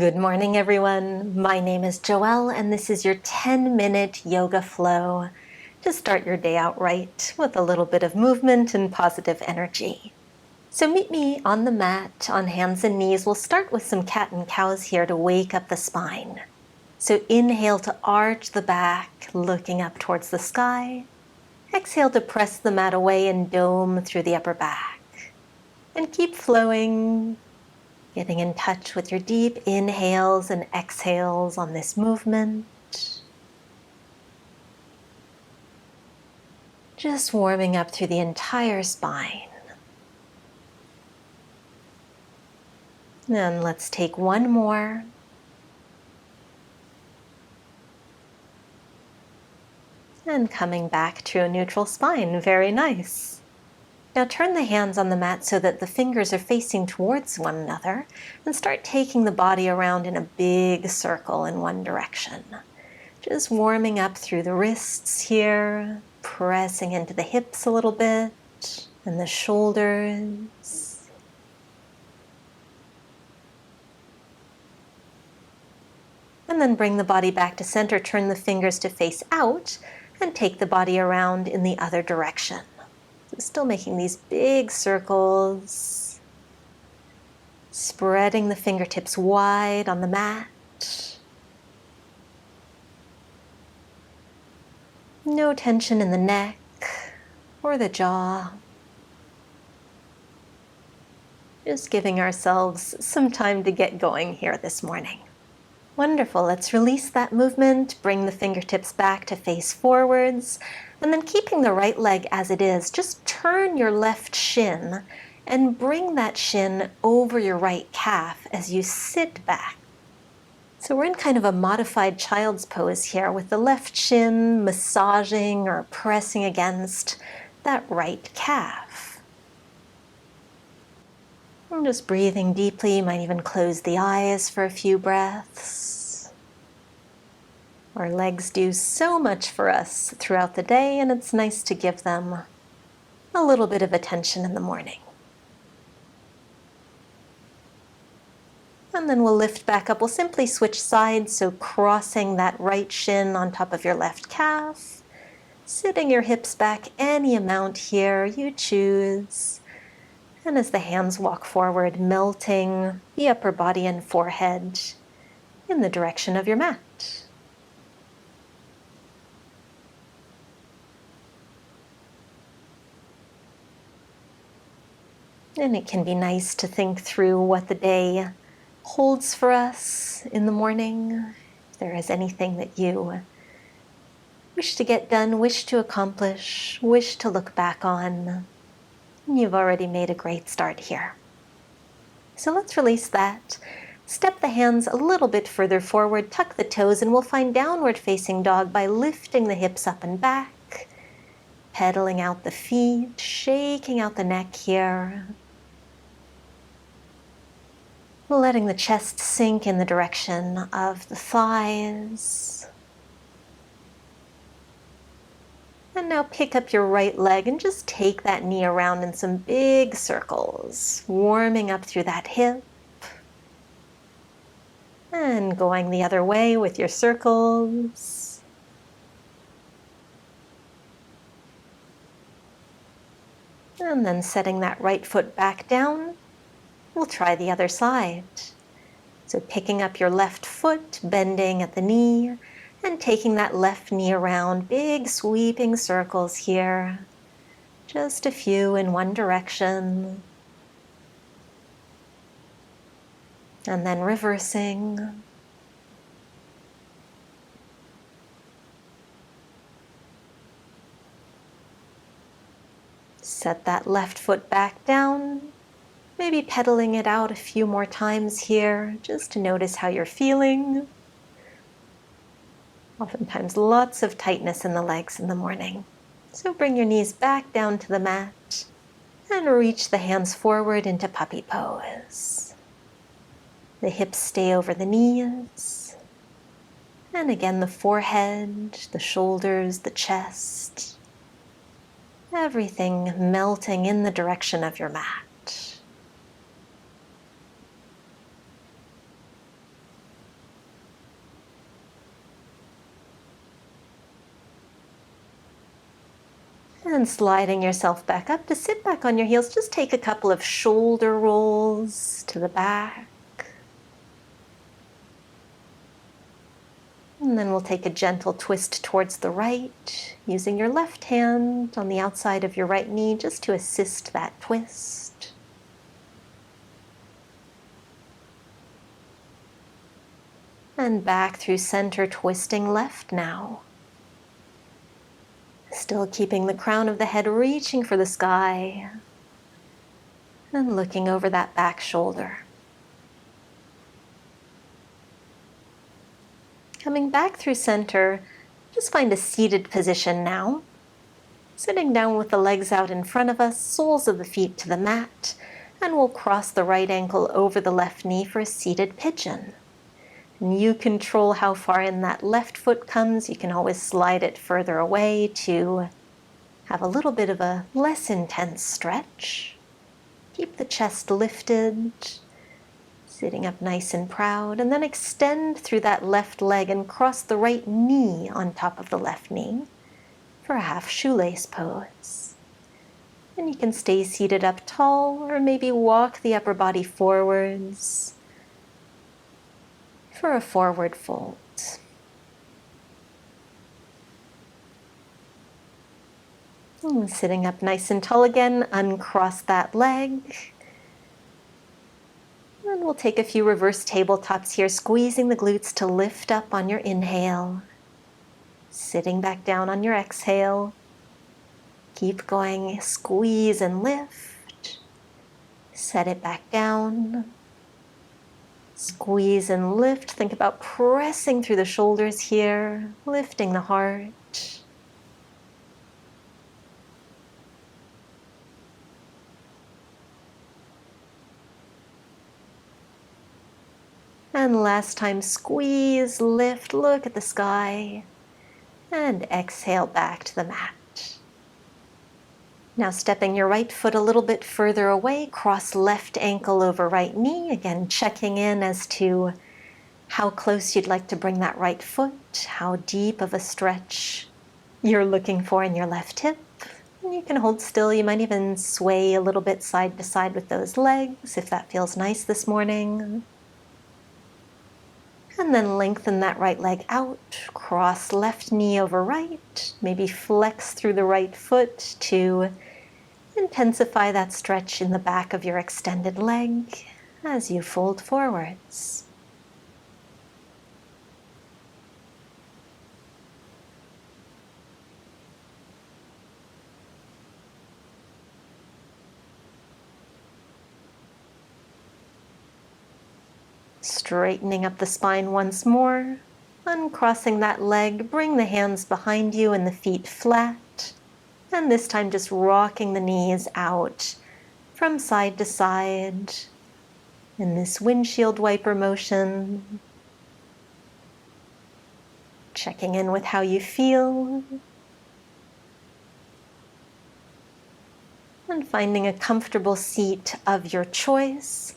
Good morning, everyone. My name is Joelle, and this is your 10-minute yoga flow to start your day out right with a little bit of movement and positive energy. So meet me on the mat on hands and knees. We'll start with some cat and cows here to wake up the spine. So inhale to arch the back, looking up towards the sky. Exhale to press the mat away and dome through the upper back. And keep flowing, getting in touch with your deep inhales and exhales on this movement. Just warming up through the entire spine. And let's take one more. And coming back to a neutral spine, very nice. Now turn the hands on the mat so that the fingers are facing towards one another and start taking the body around in a big circle in one direction. Just warming up through the wrists here, pressing into the hips a little bit and the shoulders. And then bring the body back to center, turn the fingers to face out and take the body around in the other direction. So still making these big circles, spreading the fingertips wide on the mat. No tension in the neck or the jaw. Just giving ourselves some time to get going here this morning. Wonderful, let's release that movement, bring the fingertips back to face forwards, and then keeping the right leg as it is, just turn your left shin and bring that shin over your right calf as you sit back. So we're in kind of a modified child's pose here with the left shin massaging or pressing against that right calf. And just breathing deeply, you might even close the eyes for a few breaths. Our legs do so much for us throughout the day, and it's nice to give them a little bit of attention in the morning. And then we'll lift back up. We'll simply switch sides, so crossing that right shin on top of your left calf, sitting your hips back any amount here you choose. And as the hands walk forward, melting the upper body and forehead in the direction of your mat. And it can be nice to think through what the day holds for us in the morning. If there is anything that you wish to get done, wish to accomplish, wish to look back on, you've already made a great start here. So let's release that. Step the hands a little bit further forward, tuck the toes, and we'll find downward facing dog by lifting the hips up and back, pedaling out the feet, shaking out the neck here. Letting the chest sink in the direction of the thighs. And now pick up your right leg and just take that knee around in some big circles, warming up through that hip. And going the other way with your circles. And then setting that right foot back down. We'll try the other side. So picking up your left foot, bending at the knee, and taking that left knee around, big sweeping circles here. Just a few in one direction. And then reversing. Set that left foot back down. Maybe pedaling it out a few more times here, just to notice how you're feeling. Oftentimes lots of tightness in the legs in the morning. So bring your knees back down to the mat and reach the hands forward into puppy pose. The hips stay over the knees. And again, the forehead, the shoulders, the chest. Everything melting in the direction of your mat. And sliding yourself back up to sit back on your heels, just take a couple of shoulder rolls to the back. And then we'll take a gentle twist towards the right, using your left hand on the outside of your right knee just to assist that twist. And back through center, twisting left now. Still keeping the crown of the head reaching for the sky and looking over that back shoulder. Coming back through center, just find a seated position now. Sitting down with the legs out in front of us, soles of the feet to the mat, and we'll cross the right ankle over the left knee for a seated pigeon. And you control how far in that left foot comes. You can always slide it further away to have a little bit of a less intense stretch. Keep the chest lifted, sitting up nice and proud, and then extend through that left leg and cross the right knee on top of the left knee for a half shoelace pose. And you can stay seated up tall or maybe walk the upper body forwards for a forward fold. And sitting up nice and tall again, uncross that leg. And we'll take a few reverse tabletops here, squeezing the glutes to lift up on your inhale. Sitting back down on your exhale. Keep going, squeeze and lift. Set it back down. Squeeze and lift. Think about pressing through the shoulders here, lifting the heart. And last time, squeeze, lift, look at the sky, and exhale back to the mat. Now stepping your right foot a little bit further away, cross left ankle over right knee. Again, checking in as to how close you'd like to bring that right foot, how deep of a stretch you're looking for in your left hip. And you can hold still. You might even sway a little bit side to side with those legs if that feels nice this morning. And then lengthen that right leg out, cross left knee over right, maybe flex through the right foot to intensify that stretch in the back of your extended leg as you fold forwards. Straightening up the spine once more, uncrossing that leg, bring the hands behind you and the feet flat, and this time just rocking the knees out from side to side in this windshield wiper motion. Checking in with how you feel, and finding a comfortable seat of your choice.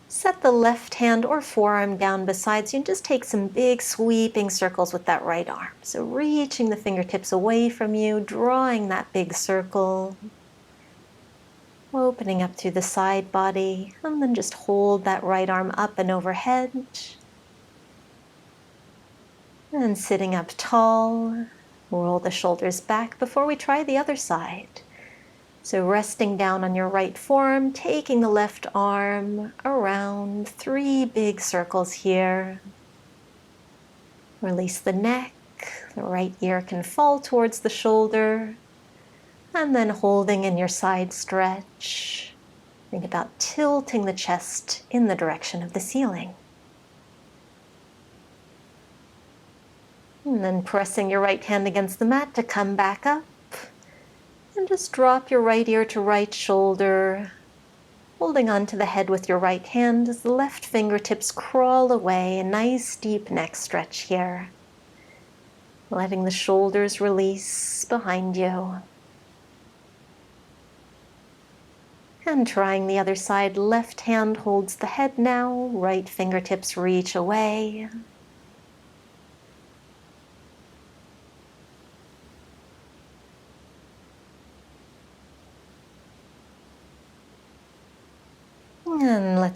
Set the left hand or forearm down beside you and just take some big sweeping circles with that right arm. So reaching the fingertips away from you, drawing that big circle, opening up through the side body, and then just hold that right arm up and overhead. And sitting up tall, roll the shoulders back before we try the other side. So resting down on your right forearm, taking the left arm around, 3 big circles here. Release the neck, the right ear can fall towards the shoulder, and then holding in your side stretch. Think about tilting the chest in the direction of the ceiling. And then pressing your right hand against the mat to come back up. And just drop your right ear to right shoulder, holding onto the head with your right hand as the left fingertips crawl away. A nice deep neck stretch here. Letting the shoulders release behind you. And trying the other side, left hand holds the head now, right fingertips reach away.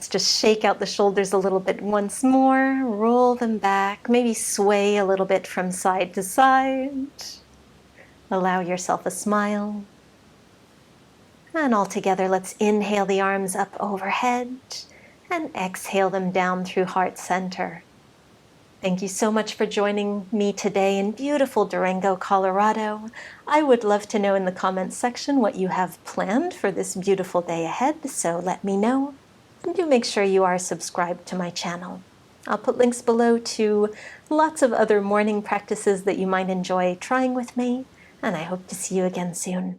let's just shake out the shoulders a little bit once more. Roll them back, maybe sway a little bit from side to side. Allow yourself a smile. And all together, let's inhale the arms up overhead and exhale them down through heart center. Thank you so much for joining me today in beautiful Durango, Colorado. I would love to know in the comments section what you have planned for this beautiful day ahead, so let me know. And do make sure you are subscribed to my channel. I'll put links below to lots of other morning practices that you might enjoy trying with me, and I hope to see you again soon.